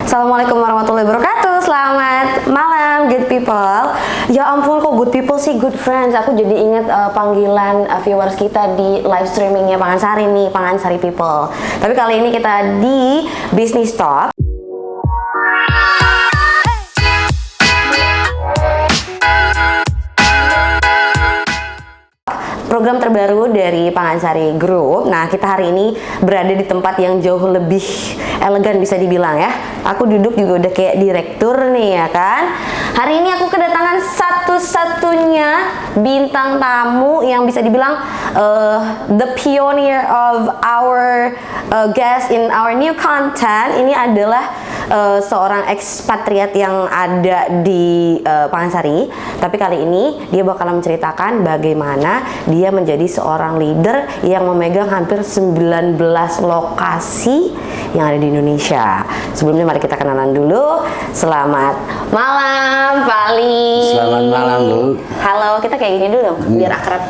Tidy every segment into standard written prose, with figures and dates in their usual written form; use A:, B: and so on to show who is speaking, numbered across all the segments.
A: Assalamualaikum warahmatullahi wabarakatuh. Selamat malam good people. Ya ampun, kok good people sih, good friends. Aku jadi inget panggilan viewers kita di live streamingnya Pangansari nih, Pangansari people. Tapi kali ini kita di Business Talk. Program terbaru dari Pangansari Group. Nah, kita hari ini berada di tempat yang jauh lebih elegan bisa dibilang ya. Aku duduk juga udah kayak direktur nih ya kan. Hari ini aku kedatangan satu-satunya bintang tamu yang bisa dibilang the pioneer of our guest in our new content. Ini adalah seorang ekspatriat yang ada di Pangansari. Tapi kali ini dia bakal menceritakan bagaimana dia menjadi seorang leader yang memegang hampir 19 lokasi yang ada di Indonesia. Sebelumnya mari kita kenalan dulu. Selamat malam Pak Ali.
B: Selamat malam Bu.
A: Halo, kita kayak gini dulu dong biar akrab.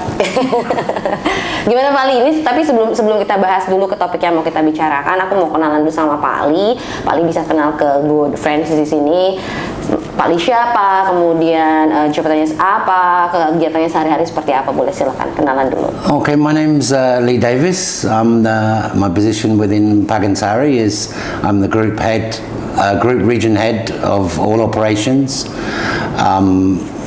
A: Gimana Pak Ali? Ini tapi sebelum kita bahas dulu ke topik yang mau kita bicarakan, aku mau kenalan dulu sama Pak Ali. Pak Ali bisa kenal ke good friends di sini. Pak Ali siapa, kemudian jabatannya apa, kegiatannya sehari-hari seperti apa, boleh silakan kenalan dulu.
B: Okay, my name's Lee Davis. My position within Pagansari is I'm the group region head of all operations,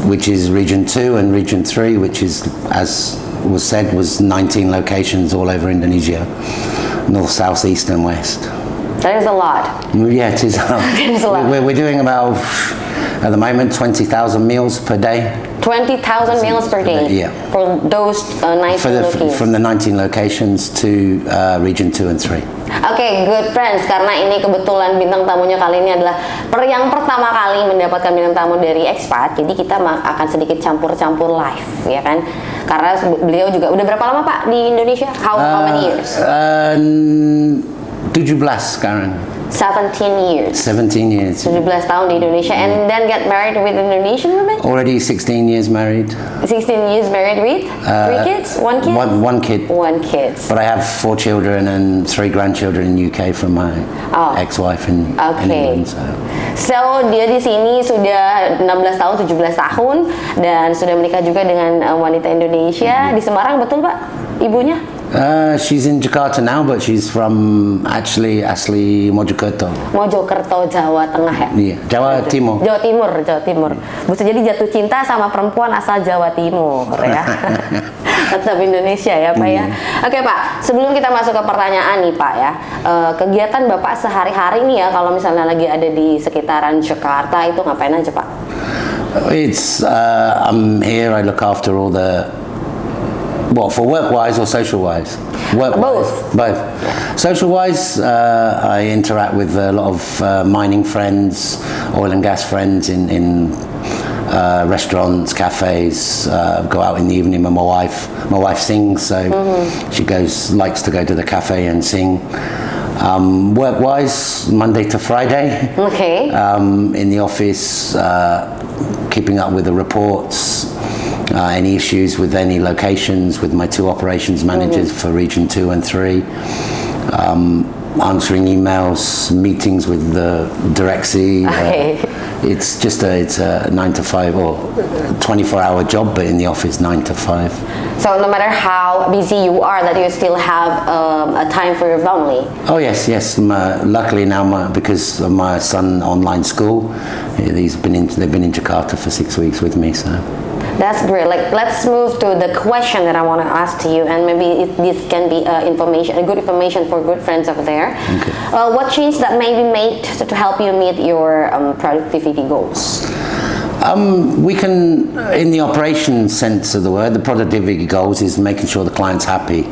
B: which is Region 2 and Region 3, which is, as was said, was 19 locations all over Indonesia, north, south, east and west.
A: That is a lot.
B: Yeah, it is. We're doing about, at the moment, 20,000 meals per day.
A: 20,000 meals per day?
B: Yeah.
A: For those 19 locations?
B: From the 19 locations to Region 2 and 3.
A: Okay, good friends, karena ini kebetulan bintang tamunya kali ini adalah yang pertama kali mendapatkan bintang tamu dari expat, jadi kita akan sedikit campur-campur live, ya kan? Karena beliau juga, udah berapa lama Pak di Indonesia? How many years?
B: 17 sekarang.
A: 17 years.
B: 17 years.
A: 17 tahun di Indonesia, and then get married with Indonesian women?
B: Already 16 years married.
A: 16 years married with? 3 kids? 1 kid?
B: One kid.
A: 1 kid.
B: But I have 4 children and 3 grandchildren in UK from my ex-wife in England.
A: So dia di sini sudah 16 tahun, 17 tahun, dan sudah menikah juga dengan wanita Indonesia. Di Semarang, betul Pak? Ibunya?
B: She's in Jakarta now, but she's from asli Mojokerto.
A: Mojokerto, Jawa Tengah ya?
B: Iya, Jawa Timur.
A: Jawa Timur. Bisa jadi jatuh cinta sama perempuan asal Jawa Timur ya. Tetap Indonesia ya Pak ya. Oke Pak, sebelum kita masuk ke pertanyaan nih Pak ya, kegiatan Bapak sehari-hari nih ya, kalau misalnya lagi ada di sekitaran Jakarta itu ngapain aja Pak?
B: It's I'm here. I look after all the. What, for work-wise or social-wise?
A: Both.
B: Social-wise, I interact with a lot of mining friends, oil and gas friends in restaurants, cafes. Go out in the evening with my wife. My wife sings, so she likes to go to the cafe and sing. Work-wise, Monday to Friday.
A: Okay.
B: In the office, keeping up with the reports. Any issues with any locations with my 2 operations managers for Region 2 and 3, answering emails, meetings with the Directsi. It's a 9 to 5 or 24-hour job, but in the office 9 to 5.
A: So no matter how busy you are, that you still have a time for your family. Oh
B: yes. Luckily now, because of my son online school, they've been in Jakarta for 6 weeks with me. So.
A: That's great. Let's move to the question that I want to ask to you, and maybe this can be good information for good friends over there.
B: Okay.
A: What change that may be made to help you meet your productivity goals?
B: We can, in the operation sense of the word, the productivity goals is making sure the client's happy.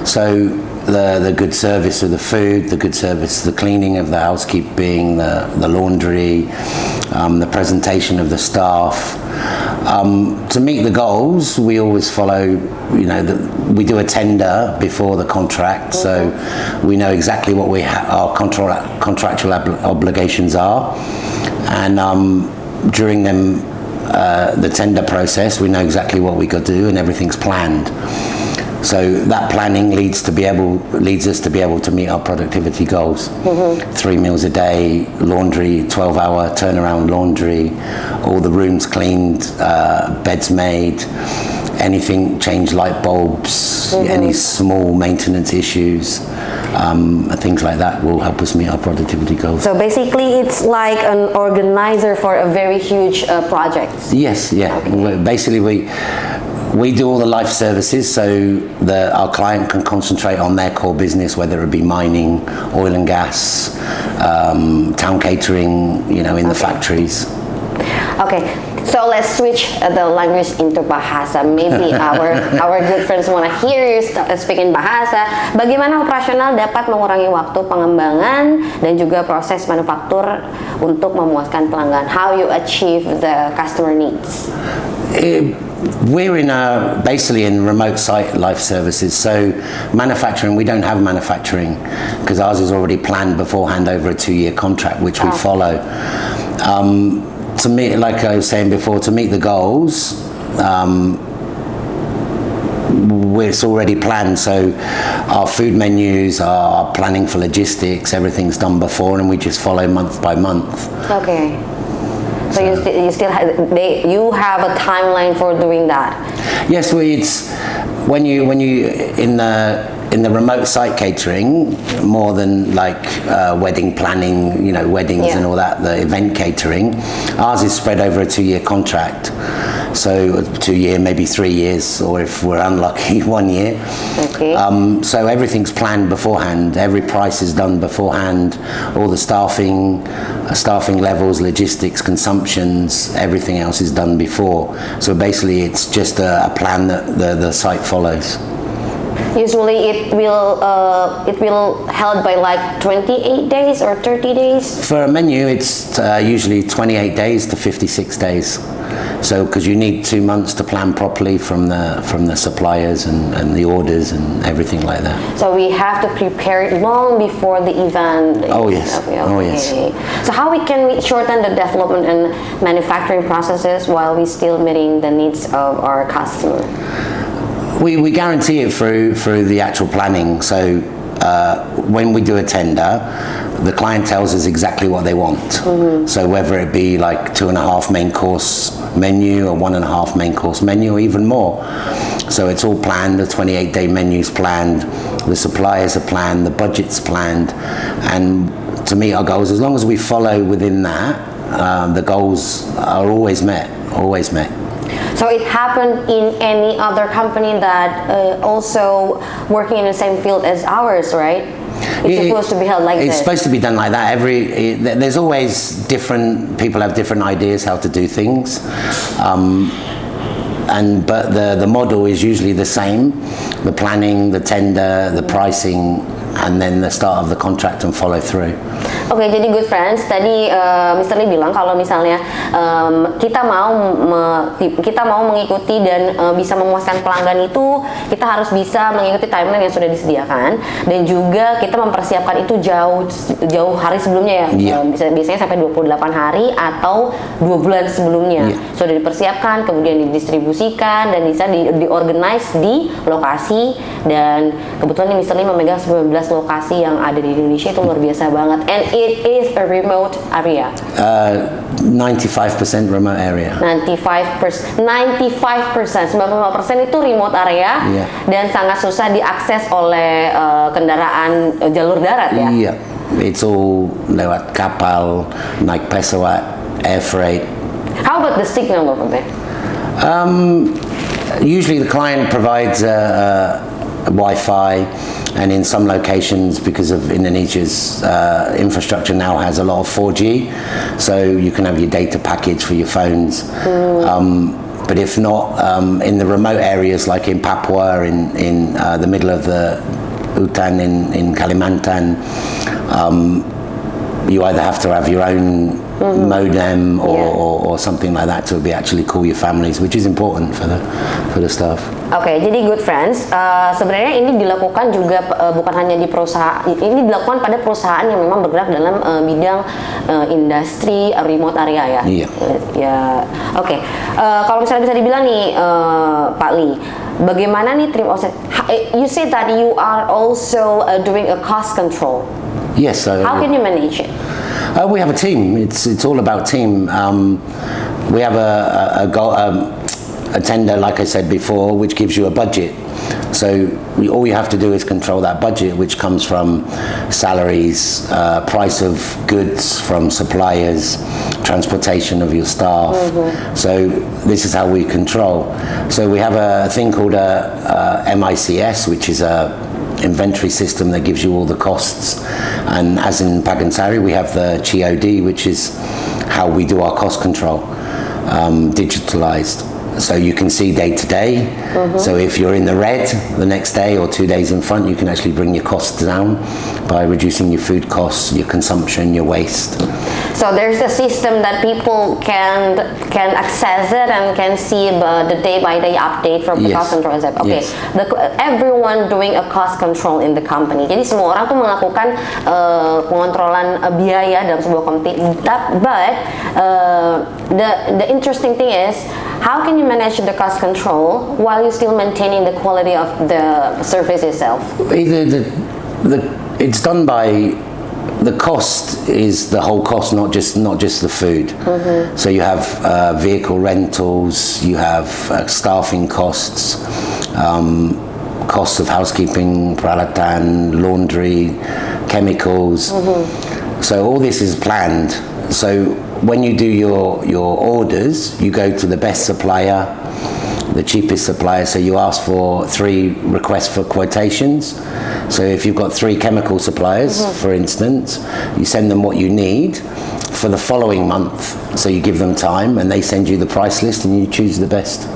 B: So the good service of the food, the good service, the cleaning of the housekeeping, the laundry, the presentation of the staff. To meet the goals, we always follow, we do a tender before the contract, so we know exactly what our contractual obligations are, and during the tender process, we know exactly what we got to do, and everything's planned. So that planning leads us to be able to meet our productivity goals. 3 meals a day, laundry, 12-hour turnaround laundry, all the rooms cleaned, beds made, anything, change light bulbs, any small maintenance issues, things like that will help us meet our productivity goals.
A: So basically, it's like an organizer for a very huge project.
B: Yes, yeah. Okay. Basically, we do all the life services, so our client can concentrate on their core business, whether it be mining, oil and gas, town catering, in the factories.
A: Okay, so let's switch the language into bahasa. Maybe our good friends want to hear you speaking bahasa. Bagaimana operasional dapat mengurangi waktu pengembangan dan juga proses manufaktur untuk memuaskan pelanggan? How you achieve the customer needs?
B: We're basically in remote site life services, so manufacturing, we don't have manufacturing because ours is already planned beforehand over a 2-year contract, which we follow. To meet, like I was saying before, to meet the goals, it's already planned, so our food menus, our planning for logistics, everything's done before, and we just follow month by month.
A: Okay. So you still have a timeline for doing that?
B: Yes, it's when you in the remote site catering, more than like wedding planning, weddings and all that, the event catering, ours is spread over a 2-year contract. So 2 year, maybe 3 years, or if we're unlucky, 1 year.
A: Okay.
B: So everything's planned beforehand. Every price is done beforehand. All the staffing levels, logistics, consumptions, everything else is done before. So basically, it's just a plan that the site follows.
A: Usually it will held by like 28 days or 30 days?
B: For a menu, it's usually 28 days to 56 days. So, because you need 2 months to plan properly from the suppliers and the orders and everything like that.
A: So we have to prepare it long before the event.
B: Oh yes.
A: Okay.
B: Oh yes.
A: So how can we shorten the development and manufacturing processes while we still meeting the needs of our customer?
B: We guarantee it through the actual planning. So when we do a tender, the client tells us exactly what they want. So whether it be like 2.5 main course menu or 1.5 main course menu or even more. So it's all planned, the 28-day menu's planned, the suppliers are planned, the budget's planned, and to meet our goals, as long as we follow within that, the goals are always met.
A: So it happened in any other company that also working in the same field as ours, right? It's supposed to be held like
B: It's
A: this.
B: supposed to be done like that. There's always different people have different ideas how to do things, but the model is usually the same: the planning, the tender, the pricing, and then the start of the contract and follow through.
A: Oke, jadi good friends, tadi Mr. Lee bilang kalau misalnya kita mau mengikuti dan bisa memuaskan pelanggan itu, kita harus bisa mengikuti timeline yang sudah disediakan dan juga kita mempersiapkan itu jauh hari sebelumnya ya. Biasanya sampai 28 hari atau 2 bulan sebelumnya. Sudah dipersiapkan, kemudian didistribusikan dan bisa diorganize di lokasi, dan kebetulan Mr. Lee memegang 19 lokasi yang ada di Indonesia, itu luar biasa banget. And it is a remote area.
B: 95% remote area.
A: 95%, 95% itu remote area, dan sangat susah diakses oleh kendaraan jalur darat ya.
B: Iya, it's all lewat kapal, naik pesawat, air freight.
A: How about the signal over there?
B: Usually the client provides Wi-Fi, and in some locations, because of Indonesia's infrastructure now has a lot of 4G, so you can have your data package for your phones. But if not, in the remote areas like in Papua, in the middle of the hutan in Kalimantan, you either have to have your own modem or something like that to be actually call your families, which is important for the staff.
A: Oke, jadi good friends, sebenarnya ini dilakukan juga bukan hanya di perusahaan, ini dilakukan pada perusahaan yang memang bergerak dalam bidang industri remote area ya.
B: Iya.
A: Ya, oke. Kalau misalnya bisa dibilang nih, Pak Lee, bagaimana nih trim offset? You said that you are also doing a cost control.
B: Yes.
A: How can you manage it?
B: We have a team. It's all about team. We have a tender, like I said before, which gives you a budget. So all you have to do is control that budget, which comes from salaries, price of goods from suppliers, transportation of your staff. So this is how we control. So we have a thing called a MICS, which is a inventory system that gives you all the costs. And as in Pagansari, we have the COD, which is how we do our cost control, digitalized. So you can see day to day. So if you're in the red the next day or 2 days in front, you can actually bring your costs down by reducing your food costs, your consumption, your waste.
A: So there's a system that people can access it and can see the day-by-day update from the cost control. Okay,
B: Yes.
A: Everyone doing a cost control in the company. Jadi semua orang tuh melakukan pengontrolan biaya dalam sebuah company. But the interesting thing is, how can you manage the cost control while you still maintaining the quality of the service itself?
B: It's done by the cost is the whole cost, not just the food. So you have vehicle rentals, you have staffing costs, costs of housekeeping, peralatan, laundry, chemicals. So all this is planned. So when you do your orders, you go to the best supplier, the cheapest supplier. So you ask for 3 requests for quotations. So if you've got 3 chemical suppliers, for instance, you send them what you need for the following month. So you give them time and they send you the price list and you choose the best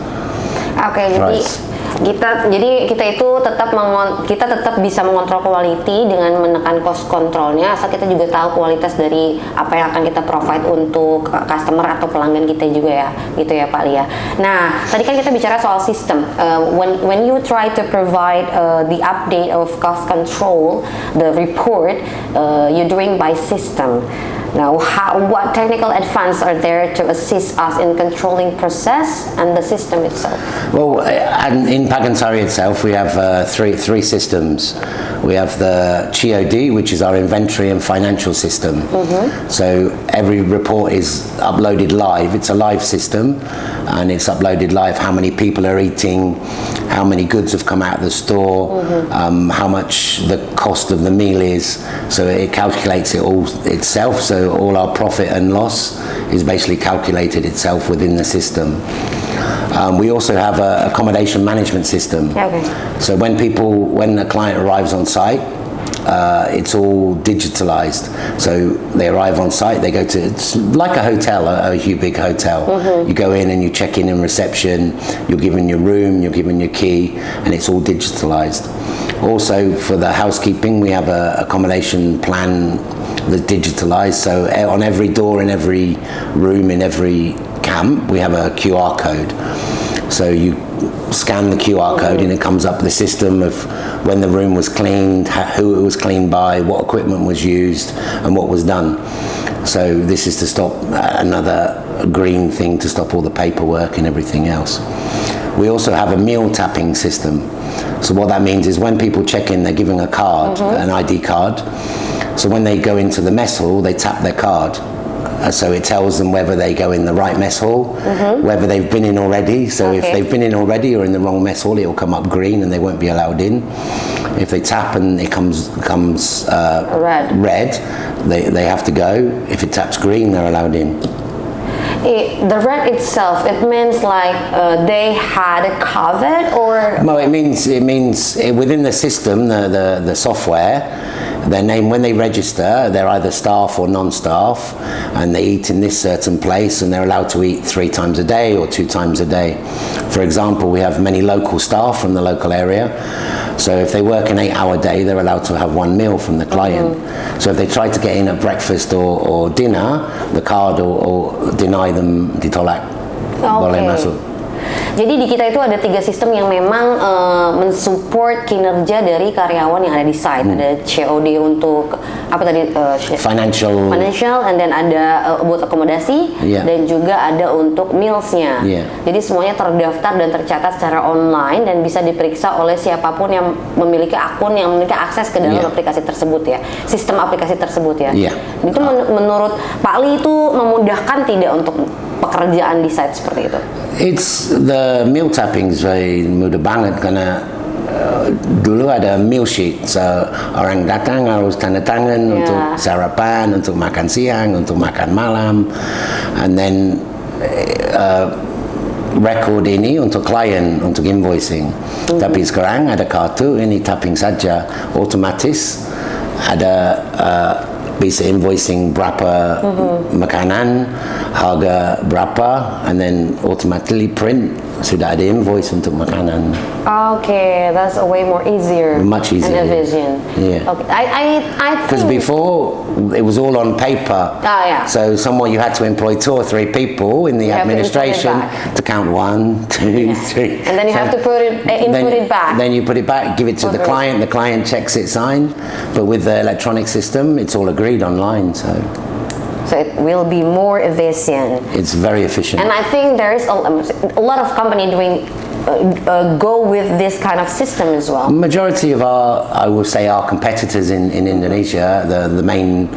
B: price.
A: Jadi kita itu kita tetap bisa mengontrol quality dengan menekan cost controlnya, asal kita juga tahu kualitas dari apa yang akan kita provide untuk customer atau pelanggan kita juga ya, gitu ya Pak Lia. Nah, tadi kan kita bicara soal sistem. When you try to provide the update of cost control, the report, you're doing by system. Now, what technical advances are there to assist us in controlling process and the system itself?
B: Well, and in Pagansari itself, we have three systems. We have the COD, which is our inventory and financial system. So every report is uploaded live. It's a live system, and it's uploaded live. How many people are eating? How many goods have come out of the store? How much the cost of the meal is? So it calculates it all itself. So all our profit and loss is basically calculated itself within the system. We also have an accommodation management system.
A: Okay. So
B: when a client arrives on site, it's all digitalized. So they arrive on site, they go to, it's like a hotel, a big hotel. You go in and you check in reception, you're given your room, you're given your key, and it's all digitalized. Also for the housekeeping, we have a accommodation plan that's digitalized. So on every door, in every room, in every camp, we have a QR code. So you scan the QR code and it comes up the system of when the room was cleaned, who it was cleaned by, what equipment was used, and what was done. So this is to stop another green thing, to stop all the paperwork and everything else. We also have a meal tapping system. So what that means is when people check in, they're given a card, an ID card. So when they go into the mess hall, they tap their card. So it tells them whether they go in the right mess hall, whether they've been in already. So if they've been in already or in the wrong mess hall, it will come up green and they won't be allowed in. If they tap and it comes red, they have to go. If it taps green, they're allowed in.
A: The red itself, it means like they had a COVID, or?
B: No, it means within the system, the software, their name, when they register, they're either staff or non-staff, and they eat in this certain place, and they're allowed to eat 3 times a day or 2 times a day. For example, we have many local staff from the local area, So if they work an 8-hour day, they're allowed to have one meal from the client. So if they try to get in at breakfast or dinner, the card or deny them ditolak. Boleh masuk.
A: Jadi di kita itu ada 3 sistem yang memang mensupport kinerja dari karyawan yang ada di site. Ada COD untuk apa tadi?
B: Financial,
A: and then ada buat akomodasi, dan juga ada untuk mealsnya. Jadi semuanya terdaftar dan tercatat secara online dan bisa diperiksa oleh siapapun yang memiliki akun, yang memiliki akses ke dalam aplikasi tersebut ya. Sistem aplikasi tersebut ya. Itu menurut Pak Li itu memudahkan tidak untuk pekerjaan di site seperti itu?
B: It's the meal tapping is very mudah banget karena dulu ada meal sheet, so orang datang harus tanda tangan untuk sarapan, untuk makan siang, untuk makan malam, and then record ini untuk klien, untuk invoicing. Tapi sekarang ada kartu, ini tapping saja, otomatis ada bisa invoicing berapa makanan, harga berapa, and then automatically print sudah ada invoice untuk makanan.
A: Okay, that's a way more easier.
B: Much easier.
A: And efficient.
B: Yeah.
A: Okay. I
B: Because before it was all on paper. So somewhere you had to employ 2 or 3 people in the administration to count 1, 2, 3.
A: And then you have to put it input it back.
B: Then you put it back, give it to the client. The client checks it signed. But with the electronic system, it's all agreed online. So
A: it will be more efficient.
B: It's very efficient.
A: And I think there is a lot of company doing go with this kind of system as well.
B: Majority of I will say our competitors in Indonesia, the main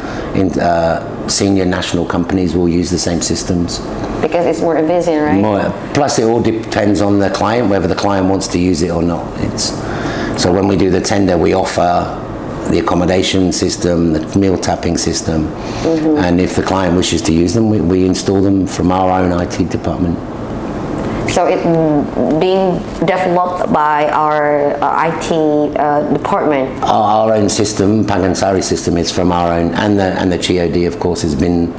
B: senior national companies will use the same systems.
A: Because it's more efficient, right?
B: Plus it all depends on the client, whether the client wants to use it or not. So when we do the tender, we offer the accommodation system, the meal tapping system, and if the client wishes to use them, we install them from our own IT department.
A: So it being developed by our IT department.
B: Our own system, Pagansari system, is from our own, and the COD, of course, has been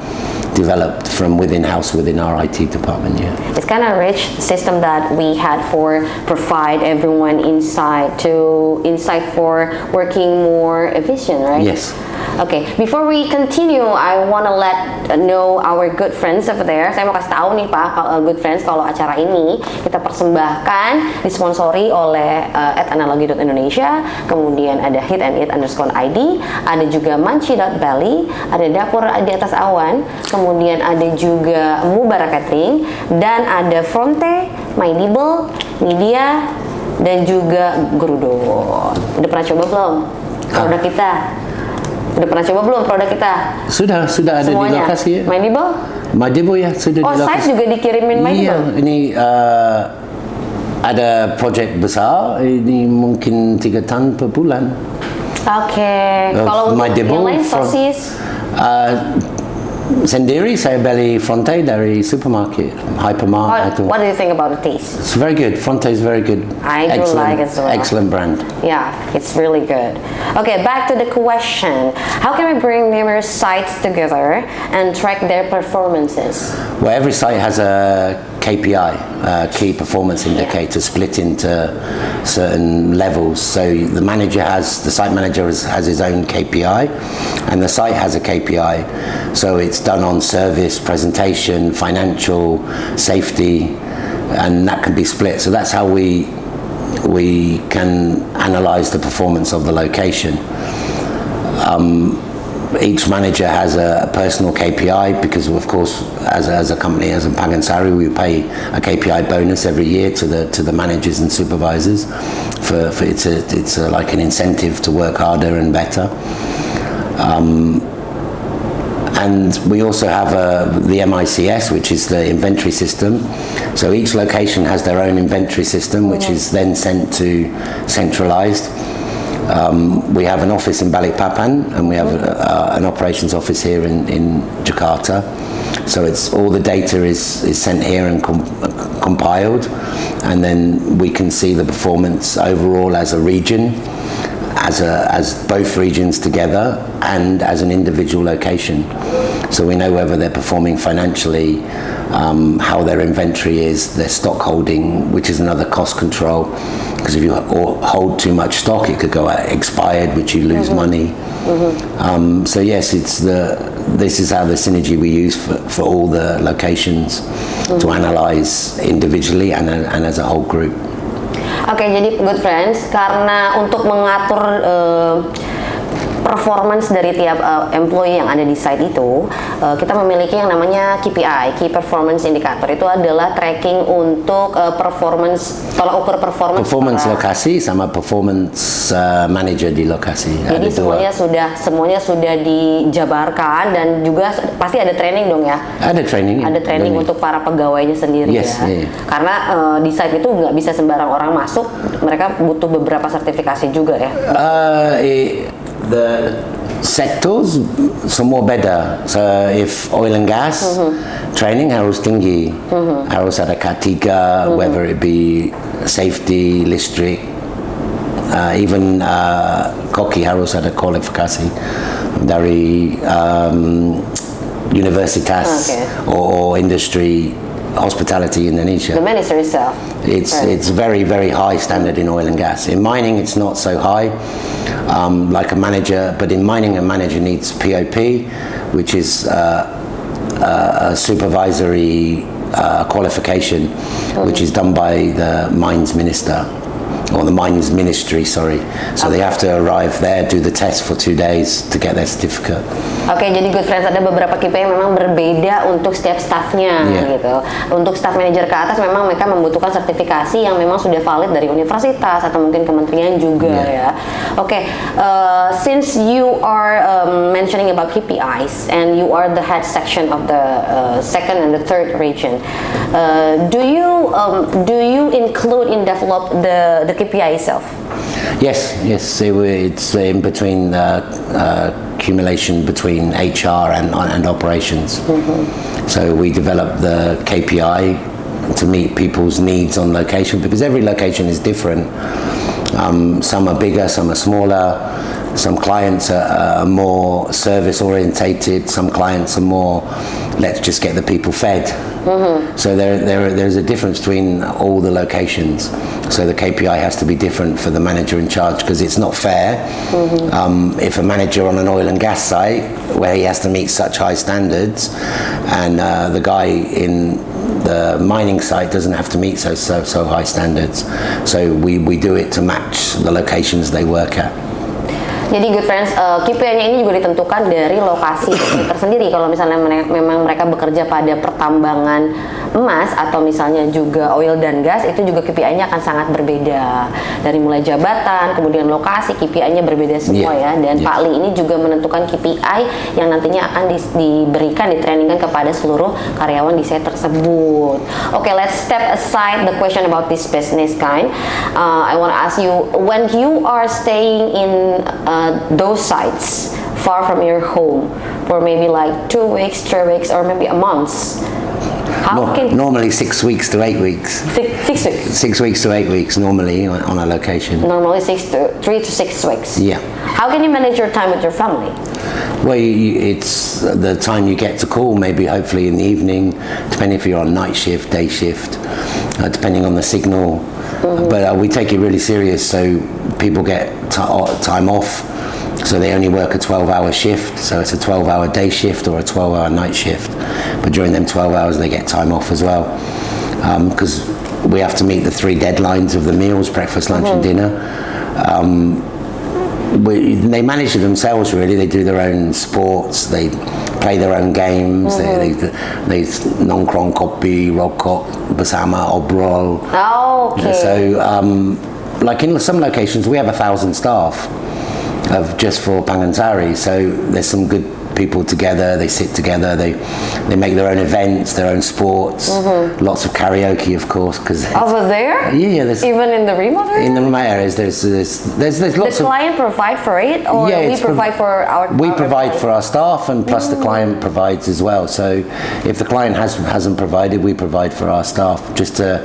B: developed from within our IT department. Yeah,
A: it's kind of rich system that we had for provide everyone inside for working more efficient, right?
B: Yes.
A: Okay, before we continue, I want to let know our good friends over there. Saya mau kasih tahu nih Pak, good friends, kalau acara ini kita persembahkan disponsori oleh @analogi.indonesia, kemudian ada hit_it_id, ada juga manci.bali, ada dapur di atas awan, kemudian ada juga Mubara Catering, dan ada Fronte, MyDibble, Media, dan juga Gerudo. Udah pernah coba belum produk kita? Udah pernah coba belum produk kita?
B: Sudah ada
A: semuanya.
B: Di lokasi ya.
A: MyDibble
B: ya sudah di lokasi.
A: Site juga dikirimin MyDibble?
B: Iya, ini ada project besar, ini mungkin 3 ton per bulan.
A: Oke. Kalau untuk yang lain sosis?
B: Sendiri saya beli Fronte dari supermarket, hypermarket.
A: What do you think about the taste?
B: It's very good. Fronte is very good.
A: I do like it as well.
B: Excellent brand.
A: Yeah, it's really good. Okay, back to the question. How can we bring numerous sites together and track their performances?
B: Well, every site has a KPI, key performance indicator, split into certain levels. So the site manager has his own KPI, and the site has a KPI. So it's done on service, presentation, financial, safety, and that can be split. So that's how we can analyze the performance of the location. Each manager has a personal KPI because, of course, as a company, as a Pagansari, we pay a KPI bonus every year to the managers and supervisors. It's like an incentive to work harder and better. And we also have the MICS, which is the inventory system. So each location has their own inventory system, which is then sent to centralized. We have an office in Balikpapan, and we have an operations office here in Jakarta. So all the data is sent here and compiled, and then we can see the performance overall as a region, as both regions together, and as an individual location. So we know whether they're performing financially, how their inventory is, their stock holding, which is another cost control. Because if you hold too much stock, it could go expired, which you lose money. So yes, this is how the synergy we use for all the locations to analyze individually and as a whole group.
A: Oke, jadi good friends, karena untuk mengatur performance dari tiap employee yang ada di site itu, kita memiliki yang namanya KPI, Key Performance Indicator. Itu adalah tracking untuk performance, tolak ukur performance
B: lokasi sama performance manager di lokasi.
A: Jadi semuanya sudah dijabarkan dan juga pasti ada training dong ya.
B: Ada training
A: untuk para pegawainya sendiri ya. Karena di site itu nggak bisa sembarang orang masuk, mereka butuh beberapa sertifikasi juga ya.
B: The sectors semua beda. So if oil and gas training harus tinggi, harus ada K3, whether it be safety, listrik, even koki harus ada kualifikasi dari universitas or industry. Hospitality Indonesia.
A: The ministry itself.
B: It's very, very high standard in oil and gas. In mining, it's not so high, like a manager. But in mining, a manager needs POP, which is a supervisory qualification, which is done by the mines minister. Or the mines ministry, sorry. So they have to arrive there, do the test for 2 days to get their certificate.
A: Oke, jadi good friends, ada beberapa KPI yang memang berbeda untuk setiap staffnya gitu. Untuk staff manager ke atas memang mereka membutuhkan sertifikasi yang memang sudah valid dari universitas atau mungkin kementerian juga ya. Oke, since you are mentioning about KPIs and you are the head section of the second and the third region, do you include in develop the KPI itself?
B: Yes, it's in between accumulation between HR and operations. So we develop the KPI to meet people's needs on location, because every location is different. Some are bigger, some are smaller. Some clients are more service orientated. Some clients are more, let's just get the people fed. So there's a difference between all the locations. So the KPI has to be different for the manager in charge, because it's not fair if a manager on an oil and gas site where he has to meet such high standards, and the guy in the mining site doesn't have to meet so high standards. So we do it to match the locations they work at.
A: Jadi good friends, KPI-nya ini juga ditentukan dari lokasi tersendiri. Kalau misalnya memang mereka bekerja pada pertambangan emas atau misalnya juga oil dan gas, itu juga KPI-nya akan sangat berbeda. Dari mulai jabatan, kemudian lokasi, KPI-nya berbeda semua ya. Dan Pak Lee ini juga menentukan KPI yang nantinya akan diberikan, ditrainingkan kepada seluruh karyawan di site tersebut. Okay, let's step aside the question about this business kind. I want to ask you, when you are staying in those sites far from your home for maybe like 2 weeks, 3 weeks, or maybe a month,
B: normally 6 weeks to 8 weeks.
A: 6 weeks.
B: 6 weeks to 8 weeks normally on a location.
A: Normally 3 to 6 weeks.
B: Yeah.
A: How can you manage your time with your family?
B: Well, it's the time you get to call, maybe hopefully in the evening, depending if you're on night shift, day shift, depending on the signal. But we take it really serious, so people get time off. So they only work a 12-hour shift, so it's a 12-hour day shift or a 12-hour night shift. But during them 12 hours, they get time off as well, because we have to meet the 3 deadlines of the meals: breakfast, lunch, and dinner. They manage it themselves, really. They do their own sports, they play their own games, they nongkrong kopi, rokok bersama, obrol.
A: Okay.
B: So like in some locations we have 1,000 staff just for Pangansari, so there's some good people together, they sit together, they make their own events, their own sports, lots of karaoke, of course, because
A: over there,
B: there's,
A: even in the remote areas?
B: In the remote areas, there's lots.
A: The client provide for it, or we provide for our?
B: We provide for our staff, and plus the client provides as well. So if the client hasn't provided, we provide for our staff, just to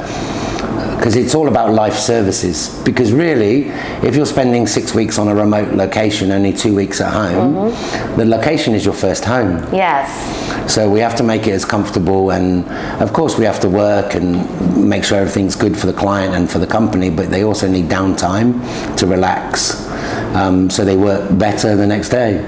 B: because it's all about life services. Because really, if you're spending 6 weeks on a remote location, only 2 weeks at home, the location is your first home.
A: Yes.
B: So we have to make it as comfortable, and of course we have to work and make sure everything's good for the client and for the company, but they also need downtime to relax, so they work better the next day.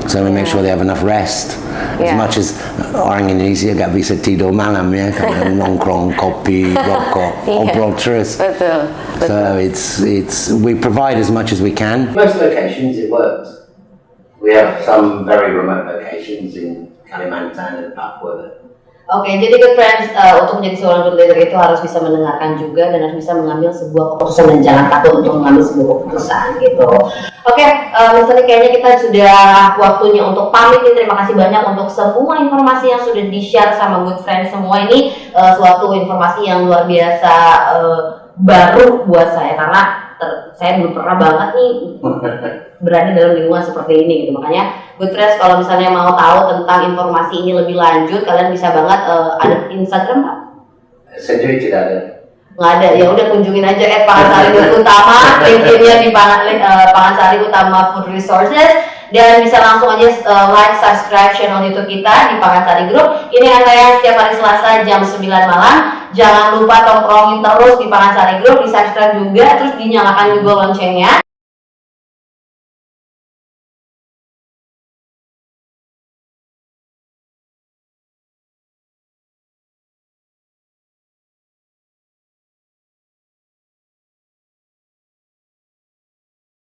B: So we make sure they have enough rest. As much as orang Indonesia gak bisa tidur malam ya, karena nongkrong, kopi, rokok, obrol terus.
A: Betul.
B: So it's we provide as much as we can. Most locations it works. We have some very remote locations in Kalimantan and Papua.
C: Oke, jadi good friends, untuk menjadi seorang good leader itu harus bisa mendengarkan juga dan harus bisa mengambil sebuah keputusan dan jangan takut untuk mengambil sebuah keputusan gitu. Oke, misalnya kayaknya kita sudah waktunya untuk pamit nih. Terima kasih banyak untuk semua informasi yang sudah di-share sama good friends semua ini. Suatu informasi yang luar biasa baru buat saya karena saya belum pernah banget nih berada dalam lingkungan seperti ini gitu. Makanya good friends, kalau misalnya mau tahu tentang informasi ini lebih lanjut, kalian bisa banget ada Instagram Pak?
B: Sendiri tidak ada.
C: Nggak ada, ya udah kunjungin aja Pangansari Utama, linknya di Pangansari Utama Food Resources, dan bisa langsung aja like, subscribe channel YouTube kita di Pangansari Group. Ini yang saya setiap hari Selasa jam 9 malam. Jangan lupa tongkrongin terus di Pangansari Group, di subscribe juga, terus dinyalakan juga loncengnya.